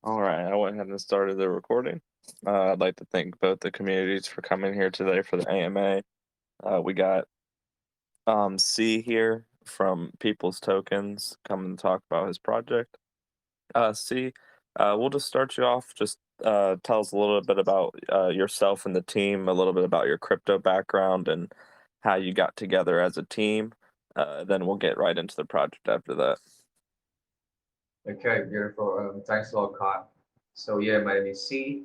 All right, I went ahead and started the recording. I'd like to thank both the communities for coming here today for the AMA. We got C here from People's Tokens coming to talk about his project. C, we'll just start you off. Just tell us a little bit about yourself and the team, a little bit about your crypto background and how you got together as a team. Then we'll get right into the project after that. Okay, beautiful. Thanks a lot, Kyle. So yeah, my name is C.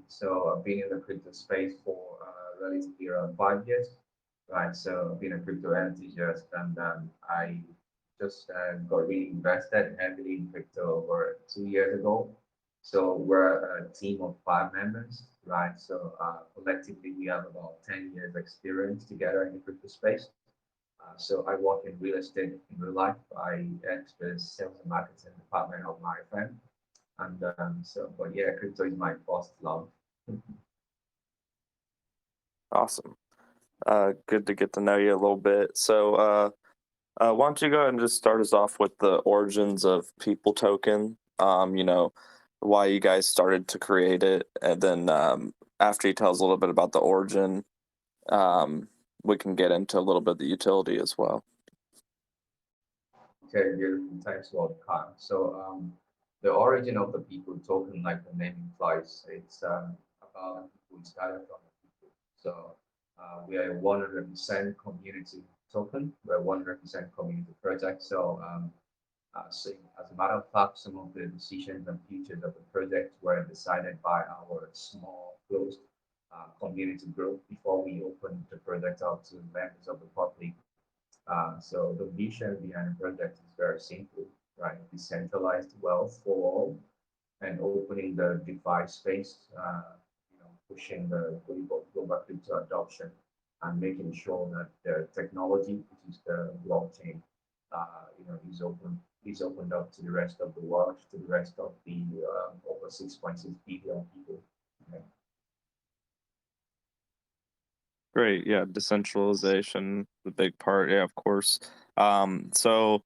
So I've been in the crypto space for relatively around 5 years, right? So I've been a crypto enthusiast, and I just got really invested heavily in crypto over 2 years ago. So we're a team of five members, right? So collectively we have about 10 years experience together in the crypto space. So I work in real estate in real life. I act as sales and marketing department of my firm. And but yeah, crypto is my first love. Awesome. Good to get to know you a little bit. So, why don't you go ahead and just start us off with the origins of People Token? Why you guys started to create it, and then after you tell us a little bit about the origin, um, we can get into a little bit of the utility as well. Okay, beautiful. Thanks a lot, Kyle. So the origin of the people token, like the name implies, it's about people who started from the people. So we are a 100% community token. We're a 100% community project. So as a matter of fact, some of the decisions and features of the project were decided by our small closed community group before we opened the project out to members of the public. So the vision behind the project is very simple, right? Decentralized wealth for all and opening the DeFi space, pushing the global crypto adoption and making sure that the technology, which is the blockchain, is opened up to the rest of the world, to the rest of the over 6.6 billion people. Okay. Great, yeah, decentralization, the big part, yeah, of course. So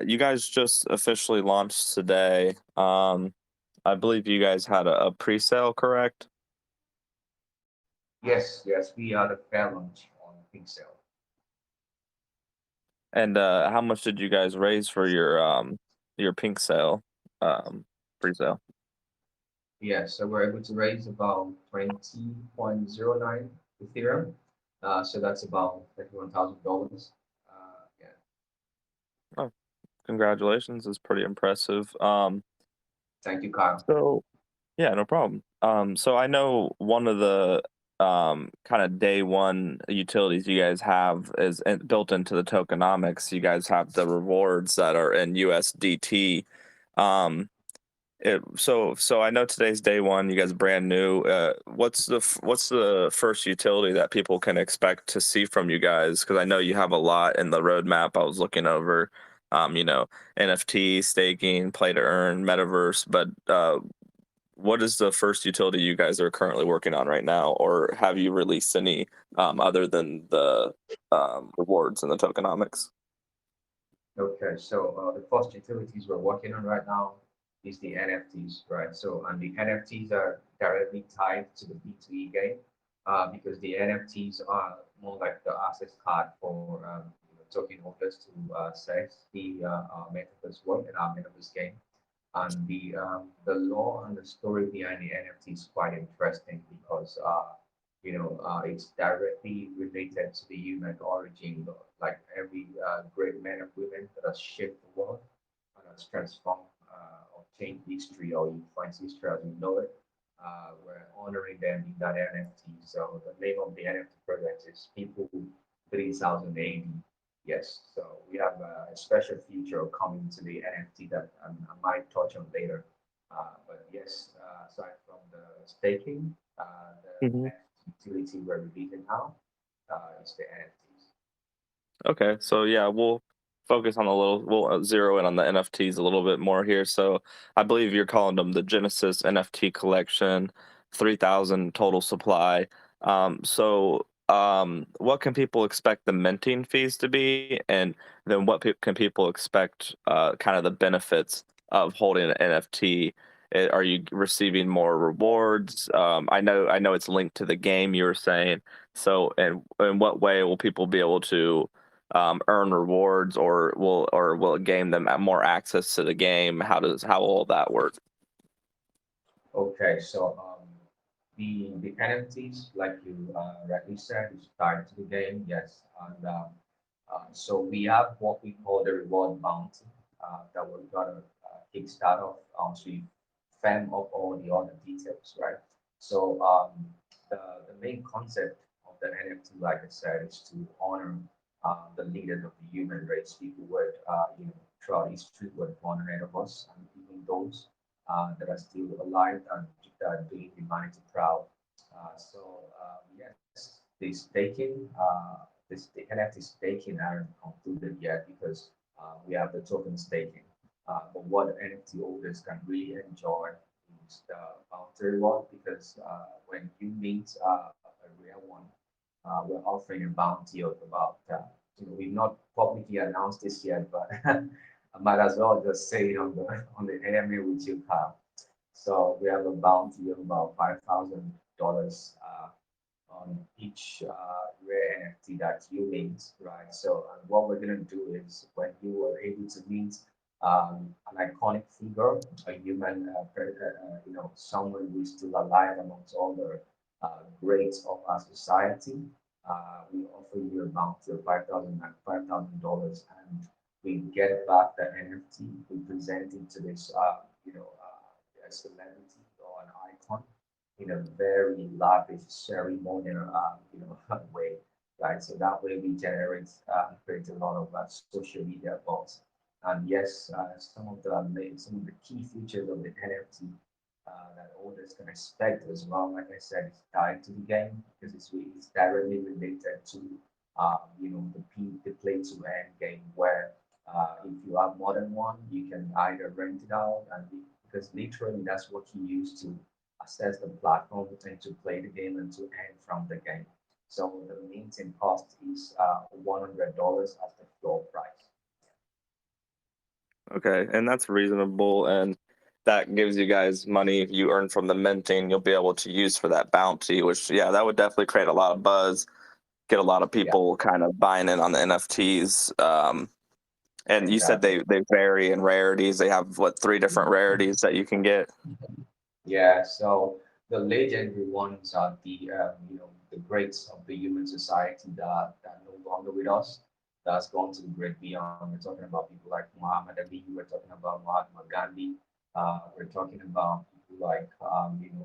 you guys just officially launched today. I believe you guys had a pre-sale, correct? Yes, yes, we are the fair launch on Pixel. And how much did you guys raise for your pink sale pre-sale? Yeah, so we're able to raise about 20.09 Ethereum. So that's about $31,000. Yeah, Oh, congratulations, it's pretty impressive. thank you, Kyle. So yeah, no problem. So I know one of the kind of day one utilities you guys have is built into the tokenomics. You guys have the rewards that are in USDT. Um, so I know today's day one. You guys are brand new. What's the first utility that people can expect to see from you guys? Because I know you have a lot in the roadmap. I was looking over, um, you know, NFT staking, play to earn, metaverse. But what is the first utility you guys are currently working on right now, or have you released any other than the rewards and the tokenomics? Okay, so the first utilities we're working on right now is the NFTs, right? So, and the NFTs are directly tied to the B2E game because the NFTs are more like the access card for token holders to access the metaverse world and our metaverse game. And the law and the story behind the NFT is quite interesting because it's directly related to the human origin, like every great men and women that has shaped the world and has transformed or changed history or influenced history as we know it. We're honoring them in that NFT. So the name of the NFT project is People 3080. Yes, so we have a special feature coming to the NFT that I might touch on later. But yes, aside from the staking, the Mhm. next utility we're releasing now is the NFTs. Okay, so yeah, we'll zero in on the NFTs a little bit more here. So I believe you're calling them the Genesis NFT collection, 3,000 total supply. What can people expect the minting fees to be, and then what can people expect, kind of the benefits of holding an NFT? Are you receiving more rewards? I know it's linked to the game you were saying. So, and in what way will people be able to earn rewards, or will it game them more access to the game? How will all that work? Okay, so the NFTs, like you rightly said, is tied to the game, yes, and so we have what we call the reward bounty that we're gonna kickstart off once we firm up all the other details, right? So the main concept of the NFT, like I said, is to honor the leaders of the human race, people who throughout history were born ahead of us, and even those that are still alive and doing humanity proud. Yes, the staking, the NFT staking aren't concluded yet because we have the token staking. But what NFT holders can really enjoy is the bounty reward because when you meet a real one, we're offering a bounty of about, we've not publicly announced this yet, but I might as well just say it on the AMA with you, Kyle. So we have a bounty of about $5,000 on each rare NFT that you mint, right? So what we're gonna do is when you are able to mint an iconic figure, a human, someone who is still alive amongst all the greats of our society, we offer you a bounty of $5,000, and we get back the NFT, we present it to this, a celebrity or an icon in a very lavish ceremonial, way, right? So that way we create a lot of social media buzz. And yes, some of the key features of the NFT that owners can expect as well, like I said, is tied to the game because it's directly related to the play to earn game where if you have more than one, you can either rent it out because literally that's what you use to access the platform and to play the game and to earn from the game. So the minting cost is $100 as the floor price. Okay, and that's reasonable, and that gives you guys money you earn from the minting. You'll be able to use for that bounty, which yeah, that would definitely create a lot of buzz, get a lot of Yeah, people kind of buying in on the NFTs. And you said exactly. they vary in rarities. They have what, three different rarities that you can get? Yeah, so the legendary ones are the greats of the human society that are no longer with us. That's gone to the great beyond. We're talking about people like Muhammad Ali. We're talking about Mahatma Gandhi. We're talking about people like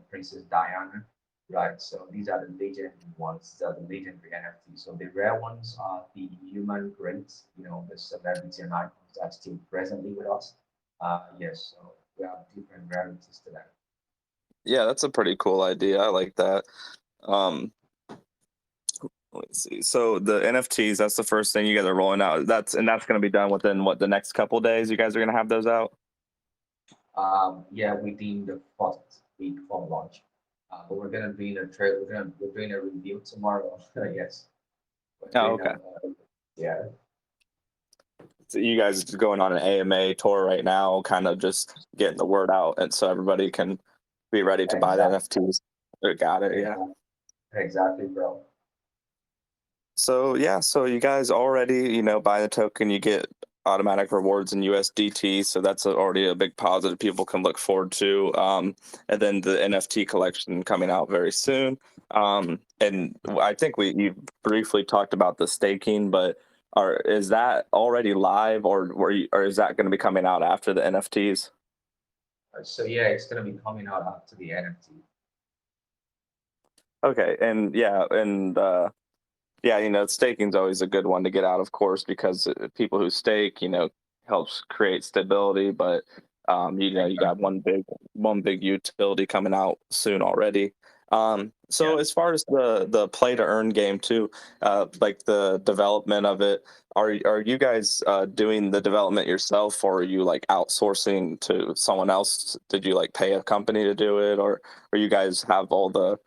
Princess Diana, right? So these are the legendary ones. These are the legendary NFTs. So the rare ones are the human greats. The celebrity and icons that are still presently with us. Yes, so we have different rarities to that. Yeah, that's a pretty cool idea. I like that. Um, let's see. So the NFTs, that's the first thing you guys are rolling out. That's going to be done within what, the next couple days. You guys are going to have those out. Yeah, within the first week from launch. But we're gonna be in a trade. We're doing a review tomorrow. Yes, we're Oh, doing okay. yeah, So you guys going on an AMA tour right now, kind of just getting the word out, and so everybody can be ready to buy the exactly, NFTs. Got it. Yeah. exactly, exactly, bro. So yeah, so you guys already, buy the token, you get automatic rewards in USDT, so that's already a big positive people can look forward to. And then the NFT collection coming out very soon. And I think you briefly talked about the staking, but is that already live, or is that going to be coming out after the NFTs? So yeah, it's gonna be coming out after the NFT. Okay, and yeah, and yeah, staking's always a good one to get out, of course, because people who stake, helps create stability. But you got Exactly. one big utility coming out soon already. Yeah. So as far as the play to earn game too, like the development of it, are you guys doing the development yourself, or are you like outsourcing to someone else? Did you like pay a company to do it, or you guys have all the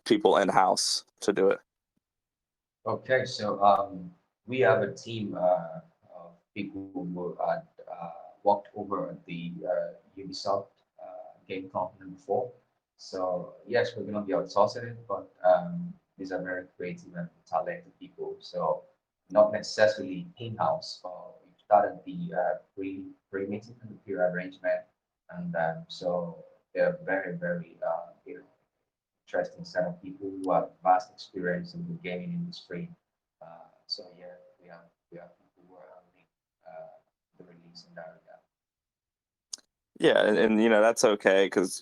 people in house to do it? Okay, so we have a team of people who worked over at the Ubisoft game company before. So yes, we're gonna be outsourcing it, but these are very creative and talented people. So not necessarily in-house. We started the pre-meeting and the pre-arrangement, and so they're very interesting set of people who have vast experience in the gaming industry. So yeah, we have people who are handling the release in that regard. Yeah, and that's okay because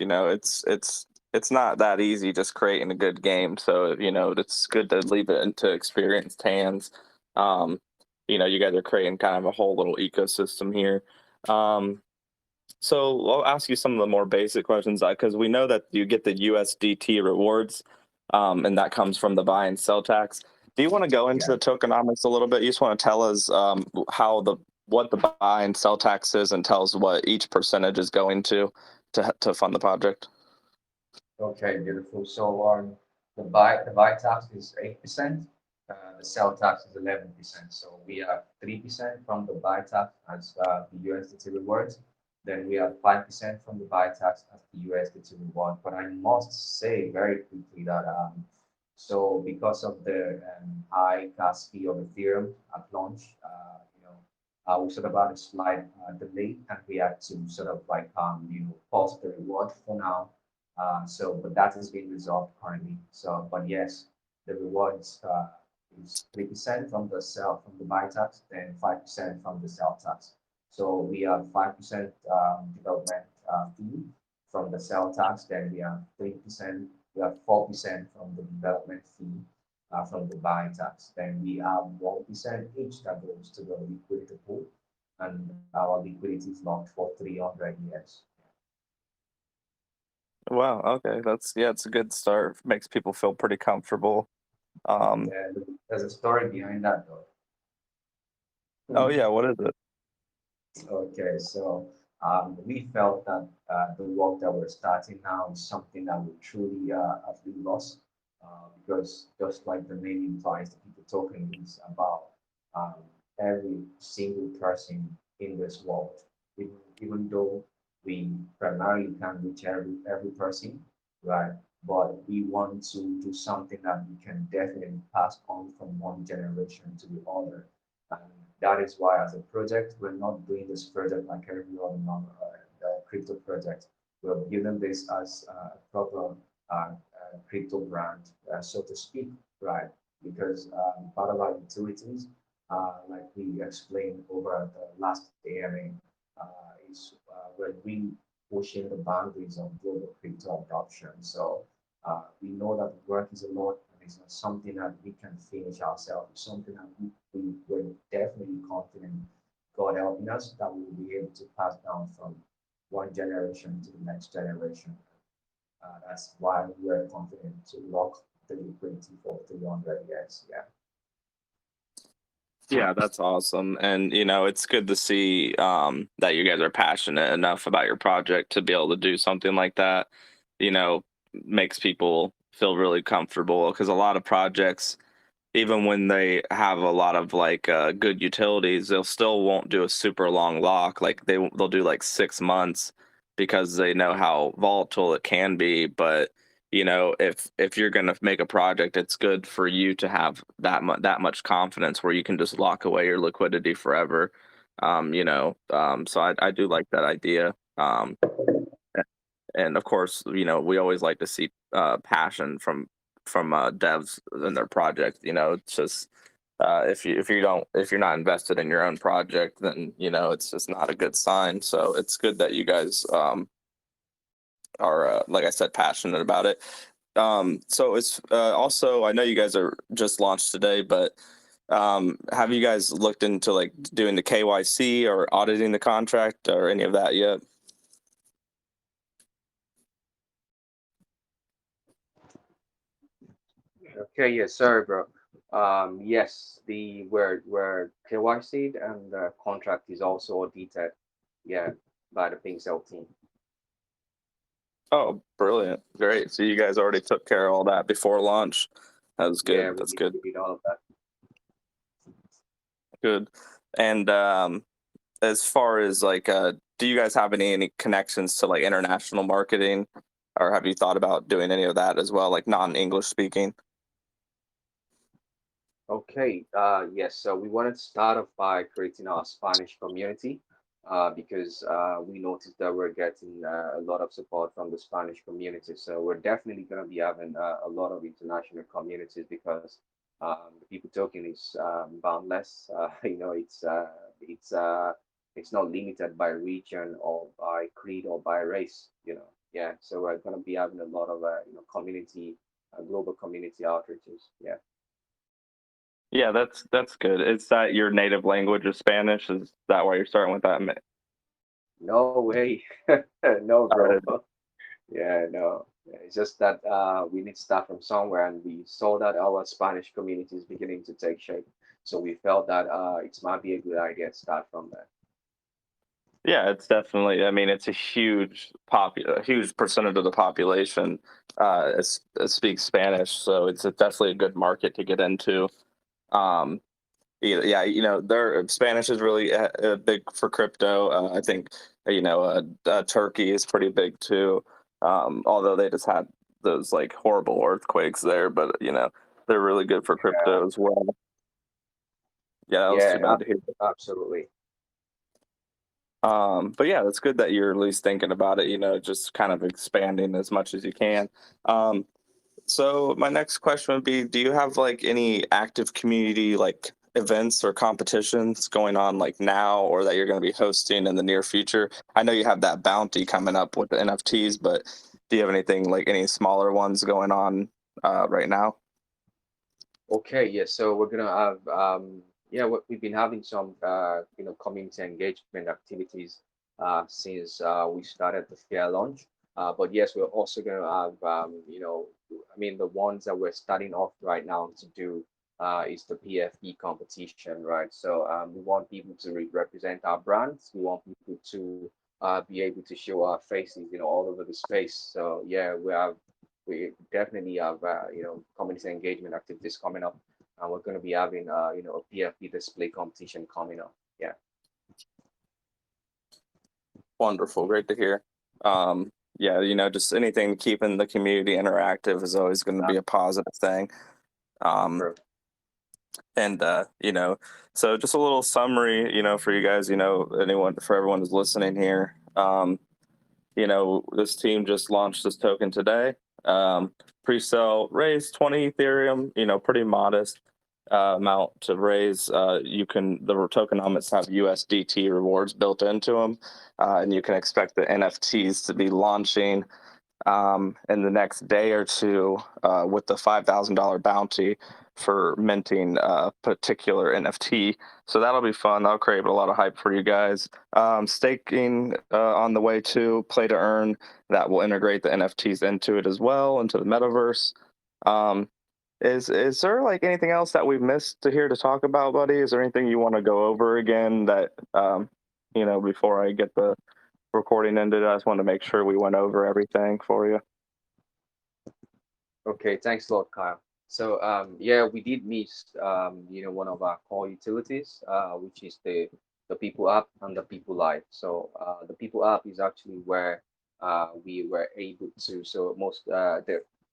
it's not that easy just creating a good game. So it's good to leave it into experienced hands. Um, you guys are creating kind of a whole little ecosystem here. So I'll ask you some of the more basic questions because we know that you get the USDT rewards, and that comes from the buy and sell tax. Do you want to go into Yeah. the tokenomics a little bit? You just want to tell us what the buy and sell tax is and tell us what each percentage is going to fund the project. Okay, beautiful. So the buy tax is 8%. The sell tax is 11%. So we have 3% from the buy tax as the USDT rewards. Then we have 5% from the buy tax as the USDT reward. But I must say very quickly that so because of the high gas fee of Ethereum at launch, we sort of had a slight delay, and we had to sort of like pause the reward for now. But that has been resolved currently. So, but yes, the rewards is 3% from the buy tax, then 5% from the sell tax. So we have 5% development fee from the sell tax, then we have 3%, we have 4% from the development fee from the buy tax. Then we have 1% each that goes to the liquidity pool, and our liquidity is locked for 300 years. Wow. Okay. It's a good start. Makes people feel pretty comfortable. And there's a story behind that though. Oh yeah. What is it? Okay, so we felt that the work that we're starting now is something that we truly have been lost because just like the name implies, the people talking is about um, every single person in this world. Even though we primarily can reach every person, right? But we want to do something that we can definitely pass on from one generation to the other. And that is why, as a project, we're not doing this project like every other crypto project. We're building this as a proper crypto brand, so to speak, right? Because part of our utilities, like we explained over the last AMA, is we're really pushing the boundaries of global crypto adoption. So we know that the work is a lot, and it's not something that we can finish ourselves. It's something that we're definitely confident, God helping us, that we will be able to pass down from one generation to the next generation. That's why we're confident to lock the liquidity for 300 years. Yeah. Yeah, that's awesome. And it's good to see that you guys are passionate enough about your project to be able to do something like that. You know, makes people feel really comfortable because a lot of projects, even when they have a lot of like good utilities, they'll still won't do a super long lock. Like they'll do like 6 months because they know how volatile it can be. But if you're gonna make a project, it's good for you to have that much confidence where you can just lock away your liquidity forever. So I do like that idea. And of course, we always like to see passion from devs in their project. It's just if you're not invested in your own project, then it's just not a good sign. So it's good that you guys are like I said, passionate about it. So it's also, I know you guys are just launched today, but have you guys looked into like doing the KYC or auditing the contract or any of that yet? Okay, yes, sorry, bro. Yes, the where KYC and the contract is also audited, yeah, by the PinkCell team. Oh, brilliant. Great. So you guys already took care of all that before launch. That was Yeah, good. we That's did, good. we did all of that. Good. And as far as like do you guys have any connections to like international marketing, or have you thought about doing any of that as well, like non-English speaking? Okay, yes, so we wanted to start off by creating our Spanish community because we noticed that we're getting a lot of support from the Spanish community. So we're definitely going to be having a lot of international communities because the people token is boundless. It's not limited by region or by creed or by race. Yeah. So we're going to be having a lot of community, global community outreaches. Yeah. Yeah, that's good. Is that your native language is Spanish? Is that why you're starting with that? No way. No, bro. Started. Yeah, no. Yeah, it's just that we need to start from somewhere, and we saw that our Spanish community is beginning to take shape. So we felt that it might be a good idea to start from there. Yeah, it's definitely. I mean, it's a huge percentage of the population speaks Spanish, so it's definitely a good market to get into. Um, yeah, their Spanish is really big for crypto. I think Turkey is pretty big too. Although they just had those like horrible earthquakes there, but they're really good for Yeah, crypto as well. Yeah, that was yeah, too bad to hear. absolutely. But yeah, it's good that you're at least thinking about it, just kind of expanding as much as you can. Um, so my next question would be, do you have like any active community like events or competitions going on like now or that you're going to be hosting in the near future? I know you have that bounty coming up with the NFTs, but do you have anything like any smaller ones going on right now? Okay, yeah, so we're gonna have yeah, we've been having some community engagement activities since we started the fair launch. But yes, we're also gonna have I mean the ones that we're starting off right now to do is the PFP competition, right? So we want people to represent our brands. We want people to be able to show our faces, all over the space. So yeah, we definitely have community engagement activities coming up, and we're going to be having a PFP display competition coming up. Yeah. Wonderful, great to hear. Yeah, just anything keeping the community interactive is always going to uh, be a positive thing. Um, for- And so just a little summary, for you guys, anyone for everyone who's listening here. This team just launched this token today. Pre-sale raised 20 Ethereum, pretty modest amount to raise. The tokenomics have USDT rewards built into them, and you can expect the NFTs to be launching in the next day or two with the $5,000 bounty for minting a particular NFT. So that'll be fun. That'll create a lot of hype for you guys. Staking on the way to play to earn that will integrate the NFTs into it as well, into the metaverse. Um, is there like anything else that we've missed to here to talk about, buddy? Is there anything you want to go over again that before I get the recording ended? I just wanted to make sure we went over everything for you. Okay, thanks a lot, Kyle. So yeah, we did miss one of our core utilities, which is the People app and the People Live. So the People app is actually where we were able to. So most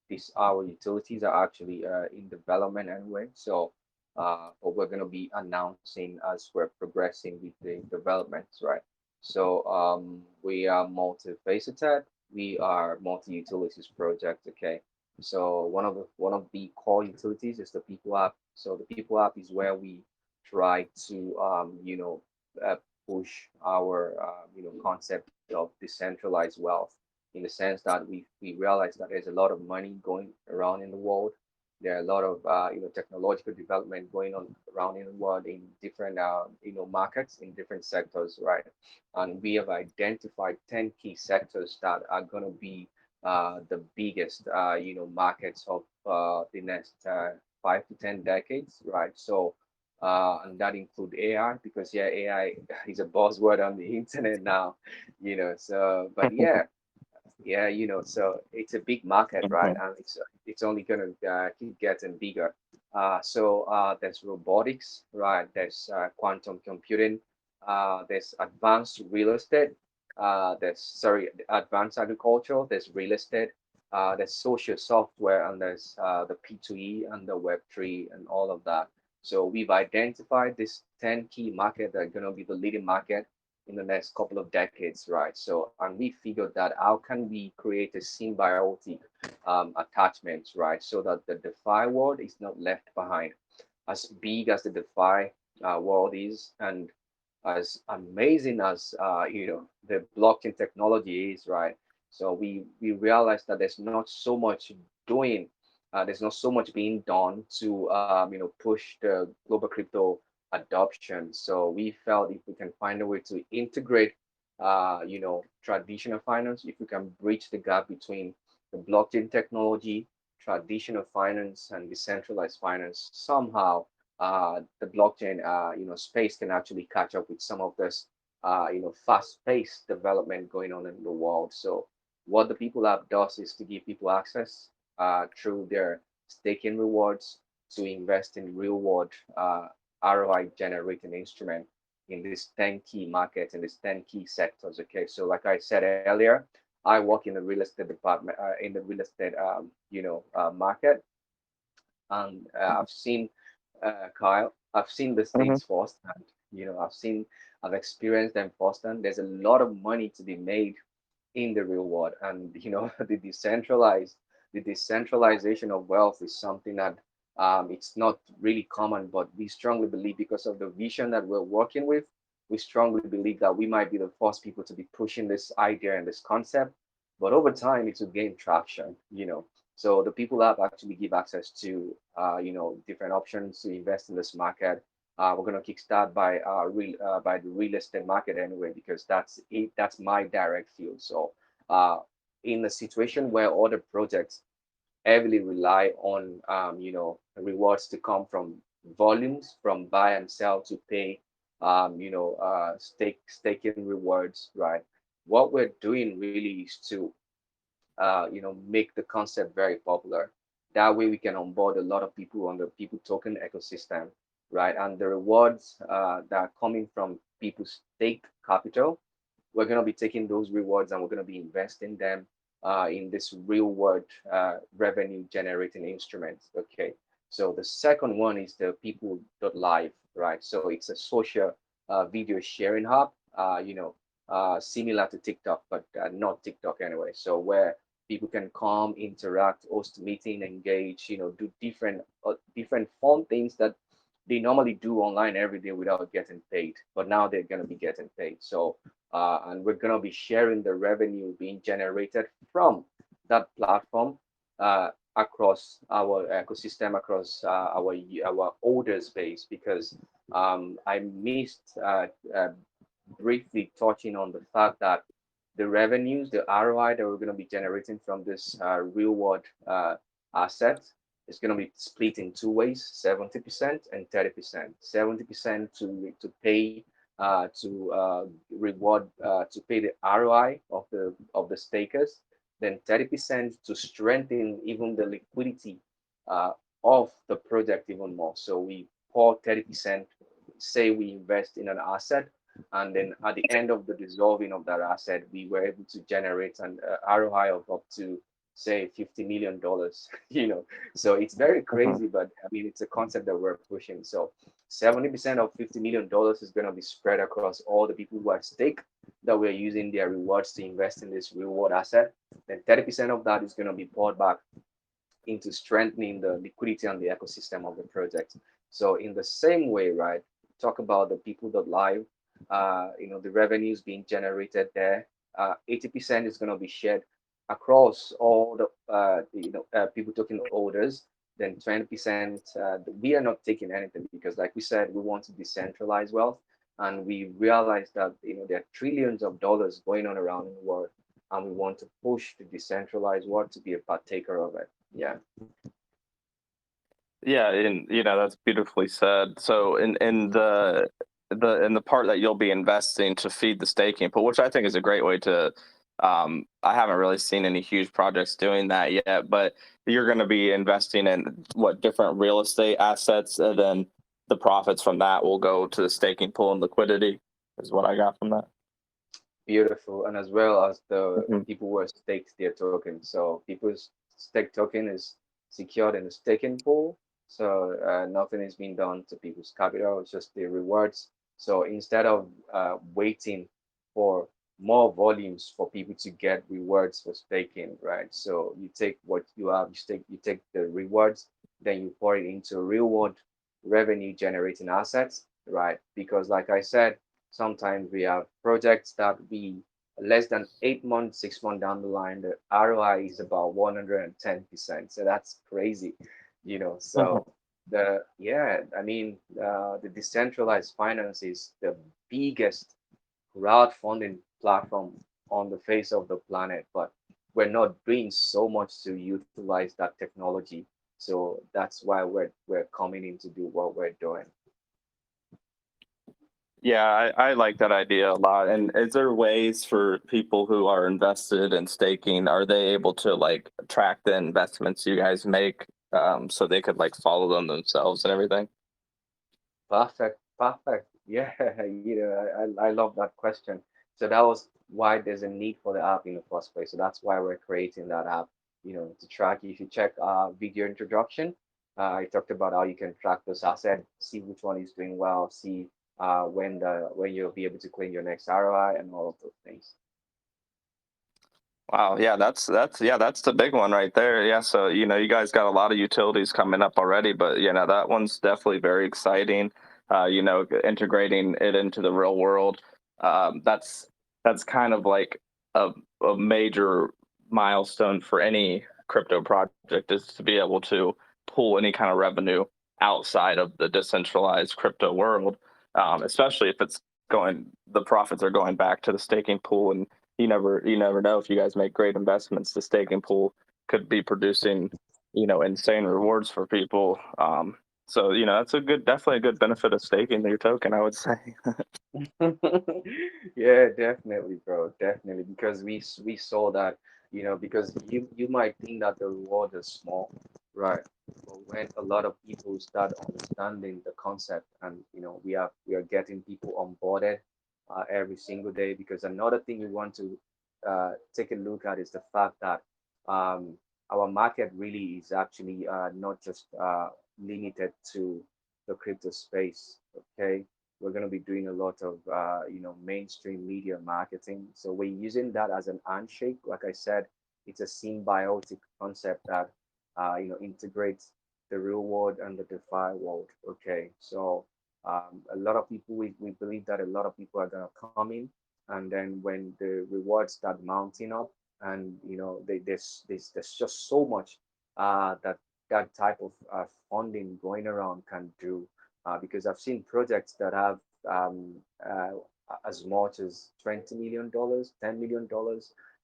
these our utilities are actually in development anyway. So but we're gonna be announcing as we're progressing with the developments, right? So we are multifaceted. We are multi-utilities project. Okay. So one of the core utilities is the People app. So the People app is where we try to uh, push our concept of decentralized wealth in the sense that we realize that there's a lot of money going around in the world. There are a lot of technological development going on around in the world in different markets in different sectors, right? And we have identified 10 key sectors that are going to be the biggest markets of the next 5 to 10 decades, right? So and that include AI because yeah, AI is a buzzword on the internet now, So, but yeah, so it's a big market, right? Mhm. And it's only gonna keep getting bigger. So there's robotics, right? There's quantum computing. There's advanced real estate. there's advanced agriculture, there's real estate, there's social software, and there's the P2E and the Web3 and all of that. So we've identified this 10 key market that are going to be the leading market in the next couple of decades, right? So, and we figured that how can we create a symbiotic attachment, right? So that the DeFi world is not left behind. As big as the DeFi world is, and as amazing as the blockchain technology is, right? So we realized that there's not so much doing, there's not so much being done to push the global crypto adoption. So we felt if we can find a way to integrate traditional finance, if we can bridge the gap between the blockchain technology, traditional finance, and decentralized finance, somehow the blockchain space can actually catch up with some of this fast-paced development going on in the world. So what the People App does is to give people access through their staking rewards to invest in real world ROI generating instrument in these 10 key markets, in these 10 key sectors. Okay, so like I said earlier, I work in the real estate department, in the real estate market, and I've seen Kyle, I've seen these Hmm. things firsthand. I've experienced them firsthand. There's a lot of money to be made in the real world, and the decentralization of wealth is something that it's not really common, but we strongly believe because of the vision that we're working with, we strongly believe that we might be the first people to be pushing this idea and this concept. But over time, it will gain traction. So the People App actually give access to different options to invest in this market. We're gonna kickstart by the real estate market anyway, because that's it. That's my direct field. So uh, in a situation where other projects heavily rely on rewards to come from volumes, from buy and sell to pay, staking rewards, right? What we're doing really is to make the concept very popular. That way we can onboard a lot of people on the People token ecosystem, right? And the rewards that are coming from people's stake capital, we're going to be taking those rewards and we're going to be investing them in this real world revenue generating instruments. Okay. So the second one is the People.live, right? So it's a social video sharing hub, similar to TikTok, but not TikTok anyway. So where people can come, interact, host meeting, engage, do different fun things that they normally do online every day without getting paid. But now they're going to be getting paid. So and we're going to be sharing the revenue being generated from that platform across our ecosystem, across our order space, because I missed briefly touching on the fact that the revenues, the ROI that we're going to be generating from this real world asset is going to be split in two ways: 70% and 30%. 70% to pay reward to pay the ROI of the stakers, then 30% to strengthen even the liquidity uh, of the project even more. So we pour 30%, say we invest in an asset, and then at the end of the dissolving of that asset, we were able to generate an ROI of up to say $50 million. So it's very Hmm. crazy, but I mean it's a concept that we're pushing. So 70% of $50 million is going to be spread across all the people who are at stake that we're using their rewards to invest in this reward asset. Then 30% of that is going to be poured back into strengthening the liquidity and the ecosystem of the project. So in the same way, right, talk about the People.live, the revenues being generated there, 80% is going to be shared across all the, people token holders. Then 20%, we are not taking anything because like we said, we want to decentralize wealth. And we realize that, there are trillions of dollars going on around in the world, and we want to push the decentralized world to be a partaker of it. Yeah. Yeah, and that's beautifully said. So in the part that you'll be investing to feed the staking pool, which I think is a great way to I haven't really seen any huge projects doing that yet, but you're going to be investing in what different real estate assets, and then the profits from that will go to the staking pool and liquidity, is what I got from that. Beautiful, and as well as the Hmm. people who are staked their token. So people's stake token is secured in the staking pool. So nothing is being done to people's capital. It's just the rewards. So instead of waiting for more volumes for people to get rewards for staking, right? So you take what you have, you take the rewards, then you pour it into real world revenue generating assets, right? Because like I said, sometimes we have projects that we less than 8 months, 6 months down the line, the ROI is about 110%. So that's crazy, you know. Hmm. So I mean, the decentralized finance is the biggest crowdfunding platform on the face of the planet, but we're not doing so much to utilize that technology. So that's why we're coming in to do what we're doing. Yeah, I like that idea a lot. And is there ways for people who are invested in staking, are they able to like track the investments you guys make, so they could like follow them themselves and everything? Perfect, perfect. Yeah, I love that question. So that was why there's a need for the app in the first place. So that's why we're creating that app, to track. If you check video introduction, I talked about how you can track those assets, see which one is doing well, see when you'll be able to claim your next ROI and all of those things. Wow, yeah, that's the big one right there. Yeah, so you guys got a lot of utilities coming up already, but that one's definitely very exciting. Integrating it into the real world. That's kind of like a a major milestone for any crypto project is to be able to pull any kind of revenue outside of the decentralized crypto world, especially if the profits are going back to the staking pool. And you never know, if you guys make great investments, the staking pool could be producing insane rewards for people. So that's definitely a good benefit of staking your token, I would say. Yeah, definitely, bro. Definitely, because we saw that, because you might think that the reward is small, right? But when a lot of people start understanding the concept, and we are getting people onboarded every single day. Because another thing we want to take a look at is the fact that um, our market really is actually not just limited to the crypto space. Okay, we're going to be doing a lot of mainstream media marketing. So we're using that as an handshake. Like I said, it's a symbiotic concept that integrates the real world and the DeFi world. Okay, so a lot of people, we believe that a lot of people are going to come in, and then when the rewards start mounting up, and there's just so much that that type of funding going around can do, because I've seen projects that have as much as $20 million, $10 million,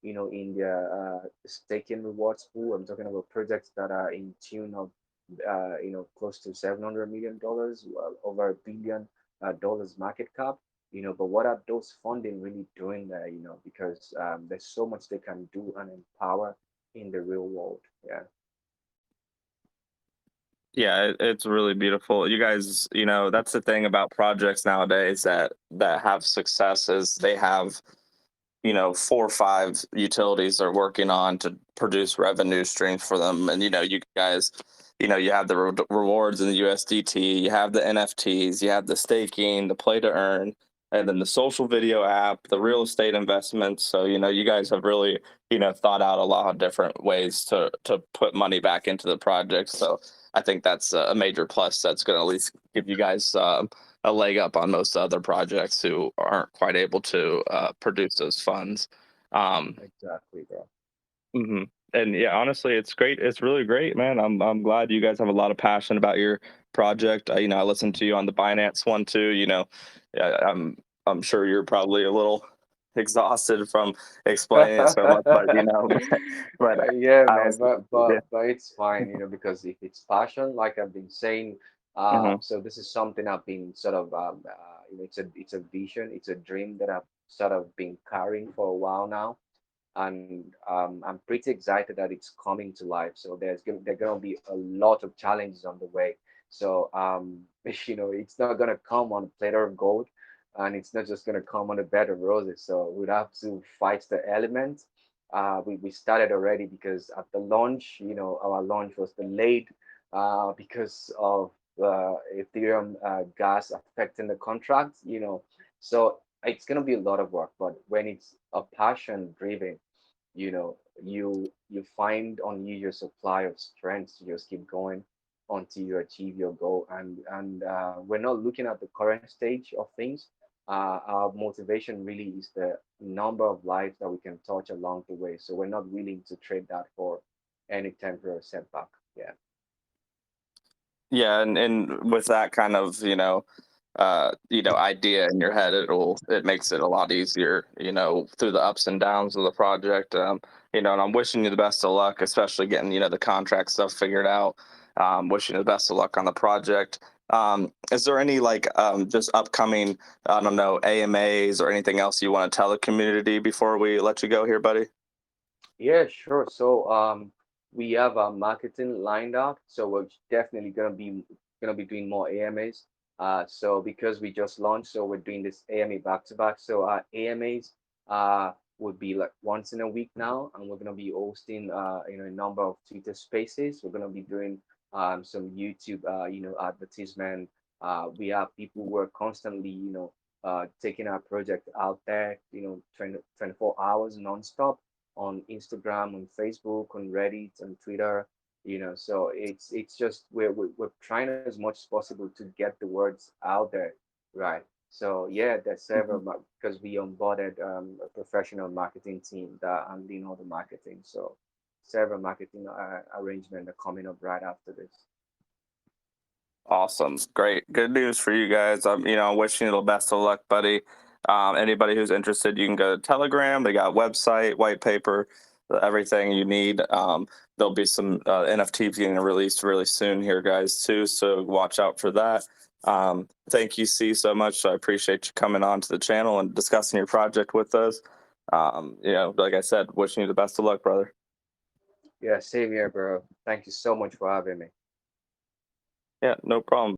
in their staking rewards pool. I'm talking about projects that are in tune of, close to $700 million, well, over $1 billion market cap. But what are those funding really doing there? Because there's so much they can do and empower in the real world. Yeah. Yeah, it's really beautiful. You guys, that's the thing about projects nowadays that have success is they have, 4 or 5 utilities they're working on to produce revenue streams for them. And you guys, you have the rewards in the USDT, you have the NFTs, you have the staking, the play to earn, and then the social video app, the real estate investments. So you guys have really thought out a lot of different ways to put money back into the project. So I think that's a major plus that's going to at least give you guys a leg up on most other projects who aren't quite able to produce those funds. Um, Exactly, bro. mhm. And yeah, honestly, it's great. It's really great, man. I'm glad you guys have a lot of passion about your project. I listened to you on the Binance one too. Yeah, I'm sure you're probably a little exhausted from explaining it so much, but but Yeah, I man, was but yeah. but but it's fine, because if it's passion, like I've been saying, Hmm. so this is something I've been sort of, it's a vision, it's a dream that I've sort of been carrying for a while now, and I'm pretty excited that it's coming to life. So there's gonna be a lot of challenges on the way. So it's not gonna come on a platter of gold. and it's not just gonna come on a bed of roses. So we'd have to fight the elements. We started already because at the launch, our launch was delayed because of Ethereum gas affecting the contract. So it's gonna be a lot of work. But when it's a passion driven, you find unusual supply of strength to just keep going until you achieve your goal. And we're not looking at the current stage of things. Our motivation really is the number of lives that we can touch along the way. So we're not willing to trade that for any temporary setback. Yeah. Yeah, and with that kind of idea in your head, it makes it a lot easier, through the ups and downs of the project. And I'm wishing you the best of luck, especially getting the contract stuff figured out. Wishing you the best of luck on the project. Is there any just upcoming, I don't know, AMAs or anything else you want to tell the community before we let you go here, buddy? Yeah, sure. So we have our marketing lined up. So we're definitely gonna be doing more AMAs. So because we just launched, so we're doing this AMA back to back. So our AMAs would be like once in a week now, and we're gonna be hosting a number of Twitter spaces. We're gonna be doing some YouTube advertisement. We have people who are constantly taking our project out there 24 hours nonstop on Instagram, on Facebook, on Reddit, on Twitter. So it's just we're trying as much as possible to get the words out there, right? So yeah, there's several because we onboarded a professional marketing team that handling all the marketing. So several marketing arrangements are coming up right after this. Awesome. Great. Good news for you guys. I'm wishing you the best of luck, buddy. Anybody who's interested, you can go to Telegram. They got website, white paper, everything you need. There'll be some NFTs getting released really soon here, guys, too. So watch out for that. Thank you, C, so much. I appreciate you coming on to the channel and discussing your project with us. Like I said, wishing you the best of luck, brother. Yeah, same here, bro. Thank you so much for having me. Yeah, no problem.